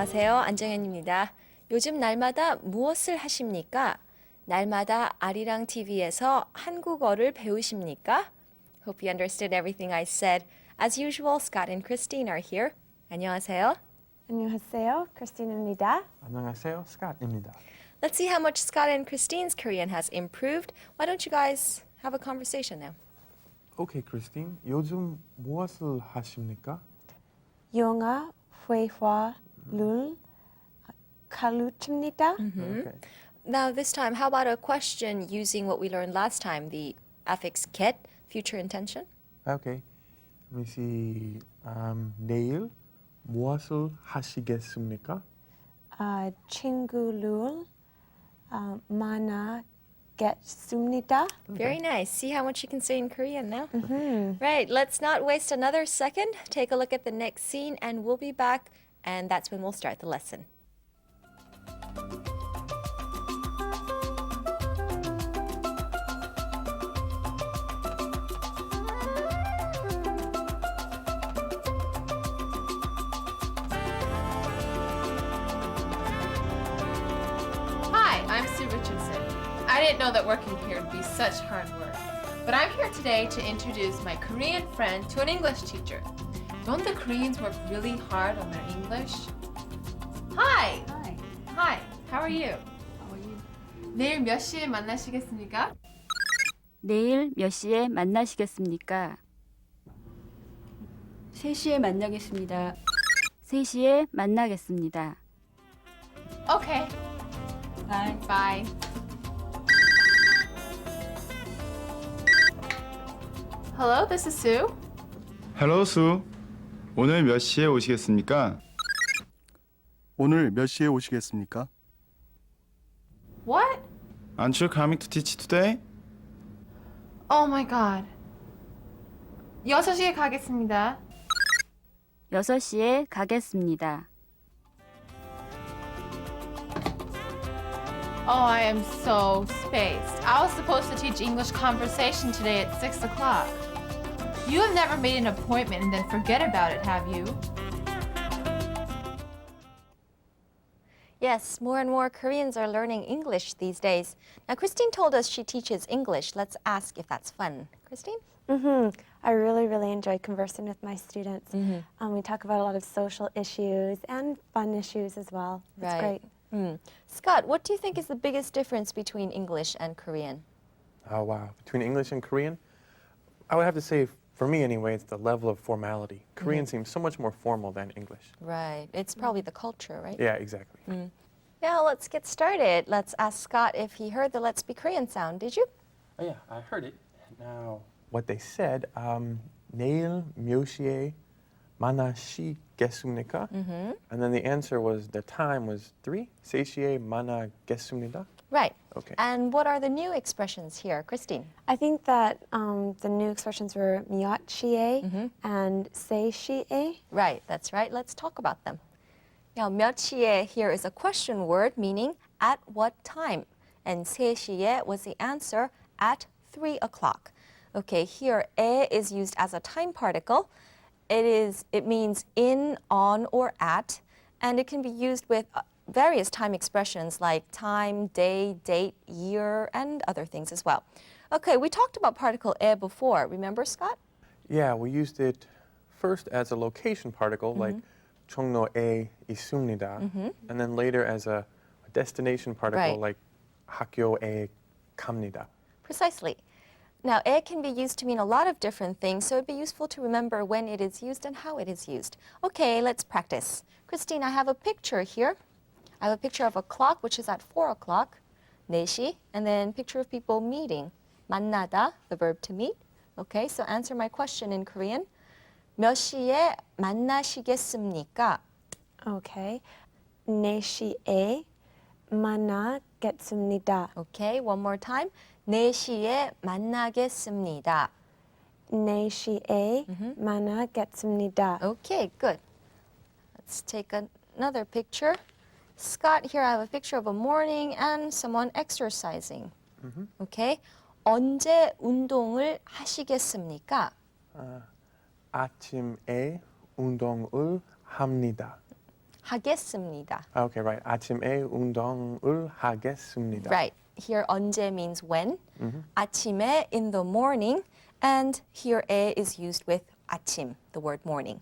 안녕하세요. 안정현입니다. 요즘 날마다 무엇을 하십니까? 날마다 아리랑 TV에서 한국어를 배우십니까? Hope you understood everything I said. As usual, Scott and Christine are here. 안녕하세요. 안녕하세요. 크리스틴입니다. 안녕하세요. 스캇입니다. Let's see how much Scott and Christine's Korean has improved. Why don't you guys have a conversation now? 오케이, 크리스틴. 요즘 무엇을 하십니까? 영어 회화를 가르칩니다. Okay. Now this time, how about a question using what we learned last time, the affix get, future intention? Okay. Let me see. 내일 무엇을 하시겠습니까? 친구를 만나겠습니다. Very nice. See how much you can say in Korean now? Right, let's not waste another second. Take a look at the next scene and we'll be back, and that's when we'll start the lesson. Hi, I'm Sue Richardson. I didn't know that working here would be such hard work, but I'm here today to introduce my Korean friend to an English teacher. Don't the Koreans work really hard on their English? Hi! Hi, Hi, how are you? how are you? 내일 몇 시에 만나시겠습니까? 내일 몇 시에 만나시겠습니까? 3시에 만나겠습니다. 3시에 만나겠습니다. Okay, Bye. bye. Hello, this is Sue. 헬로 수. 오늘 몇 시에 오시겠습니까? 오늘 몇 시에 오시겠습니까? What? Aren't you coming to teach today? Oh my god. 6시에 가겠습니다. 6시에 가겠습니다. Oh, I am so spaced. I was supposed to teach English conversation today at 6 o'clock. You have never made an appointment and then forget about it, have you? Yes, more and more Koreans are learning English these days. Now, Christine told us she teaches English. Let's ask if that's fun. Christine? I really enjoy conversing with my students. We talk about a lot of social issues and fun issues as well. It's Right. great. Scott, what do you think is the biggest difference between English and Korean? Oh, wow. Between English and Korean, I would have to say, for me anyway, it's the level of formality. Korean seems so much more formal than English. Right. It's probably the culture, right? Yeah, exactly. Now, let's get started. Let's ask Scott if he heard the Let's Be Korean sound. Did you? Oh, yeah, I heard it. Now, what they said, 내일 몇 시에 만나시겠습니까? And then the answer was, the time was 3. 3시에 만나겠습니다. Right. Okay. And what are the new expressions here, Christine? I think that the new expressions were 몇시에 and 세시에. Right, that's right. Let's talk about them. Now, 몇시에 here is a question word meaning at what time. And 세시에 was the answer at 3 o'clock. Okay, here 에 is used as a time particle. It means in, on, or at, and it can be used with various time expressions like time, day, date, year, and other things as well. Okay, we talked about particle 에 before. Remember, Scott? Yeah, we used it first as a location particle, like 종로에 있습니다, and then later as a destination particle, Right. like 학교에 갑니다. Precisely. Now, 에 can be used to mean a lot of different things, so it'd be useful to remember when it is used and how it is used. Okay, let's practice. Christine, I have a picture here. I have a picture of a clock, which is at 4 o'clock, 4시, and then picture of people meeting. 만나다, the verb to meet. Okay, so answer my question in Korean. 몇 시에 만나시겠습니까? Okay. 4시에 만나겠습니다. Okay, one more time. 4시에 만나겠습니다. 4시에 만나겠습니다. Okay, good. Let's take another picture. Scott, here I have a picture of a morning and someone exercising. Okay. 언제 운동을 하시겠습니까? 아침에 운동을 합니다. 하겠습니다. Okay, right. 아침에 운동을 하겠습니다. Right. Here 언제 means when. 아침에 in the morning. And here 에 is used with 아침, the word morning.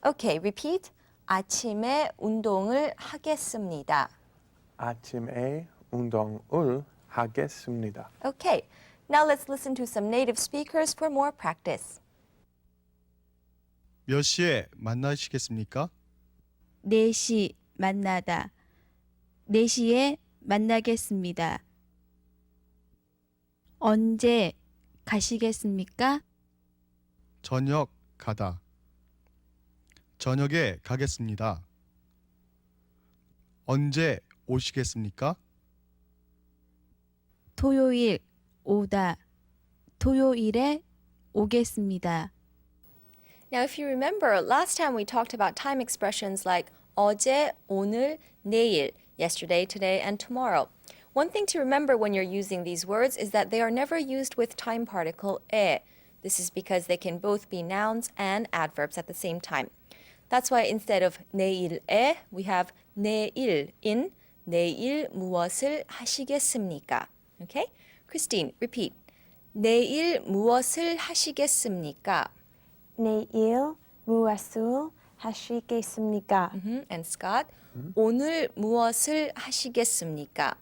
Okay, repeat. 아침에 운동을 하겠습니다. 아침에 운동을 하겠습니다. Okay, now let's listen to some native speakers for more practice. 몇 시에 만나시겠습니까? 4시 만나다. 4시에 만나겠습니다. 언제 가시겠습니까? 저녁 가다. 저녁에 가겠습니다. 언제 오시겠습니까? 토요일 오다. 토요일에 오겠습니다. Now, if you remember, last time we talked about time expressions like 어제, 오늘, 내일, yesterday, today, and tomorrow. One thing to remember when you're using these words is that they are never used with time particle 에. This is because they can both be nouns and adverbs at the same time. That's why instead of 내일에, we have 내일인, 내일 무엇을 하시겠습니까? Okay? Christine, repeat. 내일 무엇을 하시겠습니까? 내일 무엇을 하시겠습니까? And Scott, 오늘 무엇을 하시겠습니까?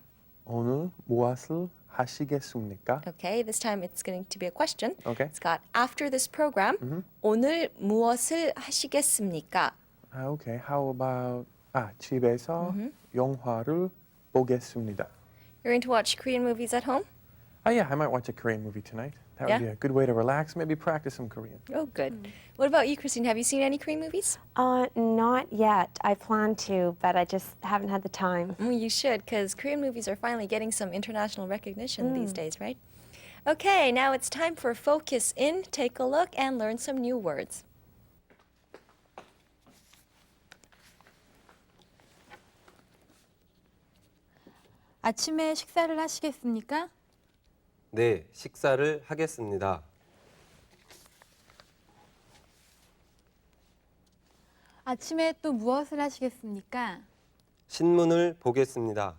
오늘 무엇을 하시겠습니까? Okay, this time it's going to be a question. Okay. Scott, after this program, 오늘 무엇을 하시겠습니까? Okay. How about 집에서 영화를 보겠습니다. You're going to watch Korean movies at home? Yeah, I might watch a Korean movie tonight. That Yeah? would be a good way to relax, maybe practice some Korean. Oh, good. What about you, Christine? Have you seen any Korean movies? Not yet. I plan to, but I just haven't had the time. You should, because Korean movies are finally getting some international recognition these days, right? Okay, now it's time for Focus In. Take a look and learn some new words. 아침에 식사를 하시겠습니까? 네, 식사를 하겠습니다. 아침에 또 무엇을 하시겠습니까? 신문을 보겠습니다.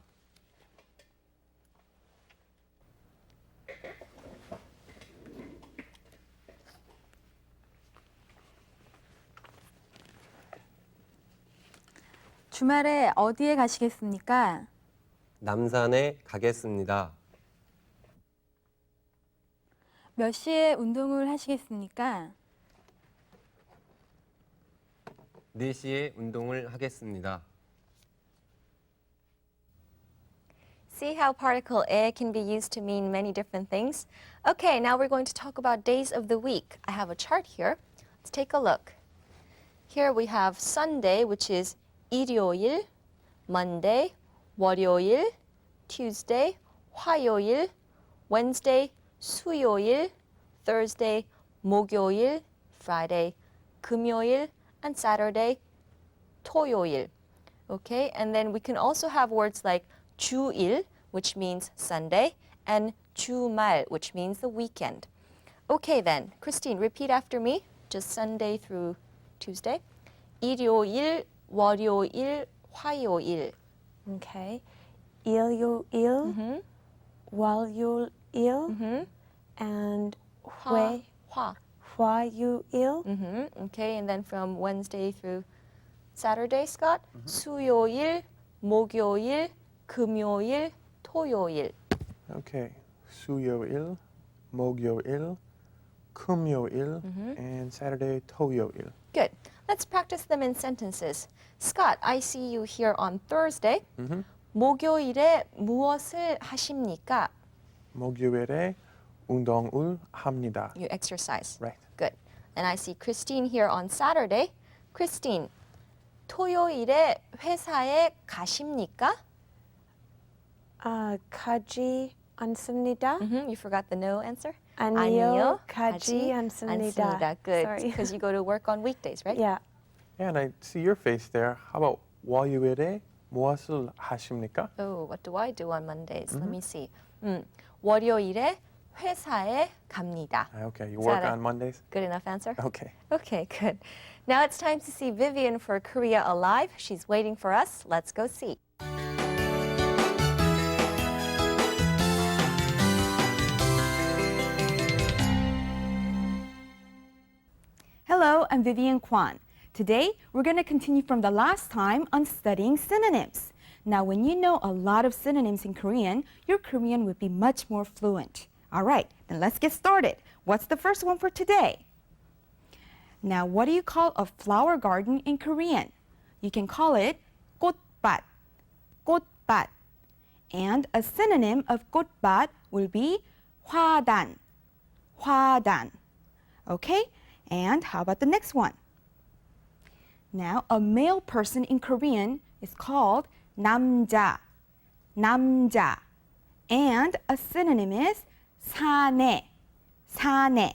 주말에 어디에 가시겠습니까? 남산에 가겠습니다. 몇 시에 운동을 하시겠습니까? 4시에 운동을 하겠습니다. See how particle 에 can be used to mean many different things? Okay, now we're going to talk about days of the week. I have a chart here. Let's take a look. Here we have Sunday, which is 일요일, Monday, 월요일, Tuesday, 화요일, Wednesday, 수요일, Thursday, 목요일, Friday, 금요일, and Saturday, 토요일. Okay, and then we can also have words like 주일, which means Sunday, and 주말, which means the weekend. Okay then, Christine, repeat after me, just Sunday through Tuesday. 일요일, 월요일, 화요일. Okay. 일요일, 월요일, and 화요일. Okay, and then from Wednesday through Saturday, Scott. 수요일, 목요일, 금요일, 토요일. Okay. 수요일, 목요일, 금요일, and Saturday, 토요일. Good. Let's practice them in sentences. Scott, I see you here on Thursday. 목요일에 무엇을 하십니까? 목요일에 운동을 합니다. You exercise. Right. Good. And I see Christine here on Saturday. Christine, 토요일에 회사에 가십니까? 가지 않습니다. You forgot the no answer? 아니요, 가지 않습니다. Good. Sorry. Because you go to work on weekdays, right? Yeah. Yeah, and I see your face there. How about 월요일에 무엇을 하십니까? Oh, what do I do on Mondays? Let me see. 월요일에 회사에 갑니다. Okay, you Is work that a on Mondays? Good enough answer? Okay. Okay, good. Now it's time to see Vivian for Korea Alive. She's waiting for us. Let's go see. Hello, I'm Vivian Kwan. Today, we're going to continue from the last time on studying synonyms. Now, when you know a lot of synonyms in Korean, your Korean would be much more fluent. All right, then let's get started. What's the first one for today? Now, what do you call a flower garden in Korean? You can call it 꽃밭, 꽃밭. And a synonym of 꽃밭 will be 화단, 화단. Okay? And how about the next one? Now, a male person in Korean is called 남자, 남자. And a synonym is 사내, 사내.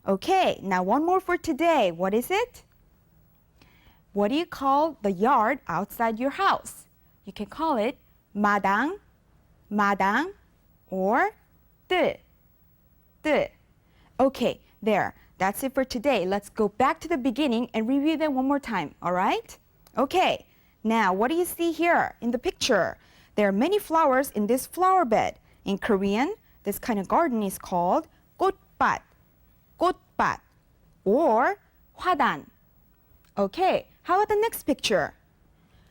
Okay, now one more for today. What is it? What do you call the yard outside your house? You can call it 마당, 마당, or 뜰, 뜰. Okay, there. That's it for today. Let's go back to the beginning and review them one more time, all right? Okay, now what do you see here in the picture? There are many flowers in this flower bed. In Korean, this kind of garden is called 꽃밭, 꽃밭, or 화단. Okay, how about the next picture?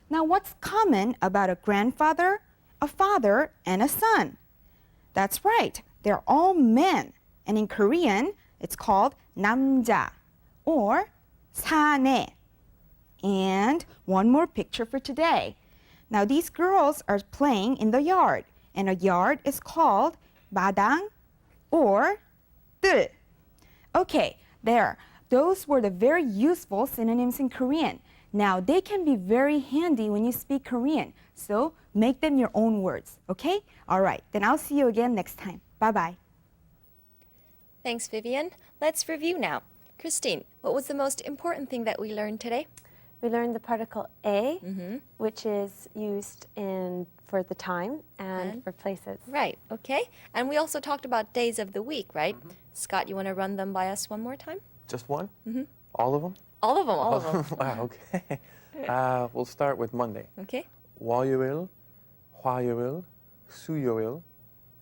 Now what's common about a grandfather, a father, and a son? That's right, they're all men. And in Korean, it's called 남자 or 사내. And one more picture for today. Now these girls are playing in the yard, and a yard is called 마당 or 뜰. Okay, there. Those were the very useful synonyms in Korean. Now they can be very handy when you speak Korean, so make them your own words, okay? All right, then I'll see you again next time. Bye-bye. Thanks, Vivian. Let's review now. Christine, what was the most important thing that we learned today? We learned the particle a, which is used for the time and for places. Right, okay. And we also talked about days of the week, right? Scott, you want to run them by us one more time? Just one? All of them? All of them, all of them. Wow, okay. We'll start with Monday. Okay. 월요일, 화요일, 수요일,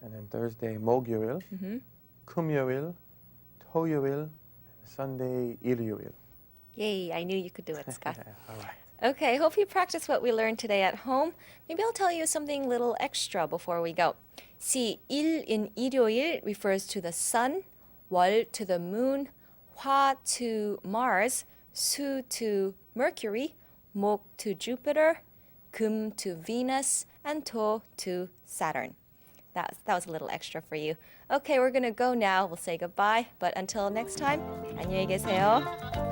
and then Thursday, 목요일, 금요일, 토요일, Sunday, 일요일. Yay, I knew you could do it, Scott. All right. Okay, hope you practice what we learned today at home. Maybe I'll tell you something little extra before we go. See, 일 in 일요일 refers to the sun, 월 to the moon, 화 to Mars, 수 to Mercury, 목 to Jupiter, 금 to Venus, and 토 to Saturn. That was a little extra for you. Okay, we're going to go now. We'll say goodbye. But until next time, 안녕히 계세요.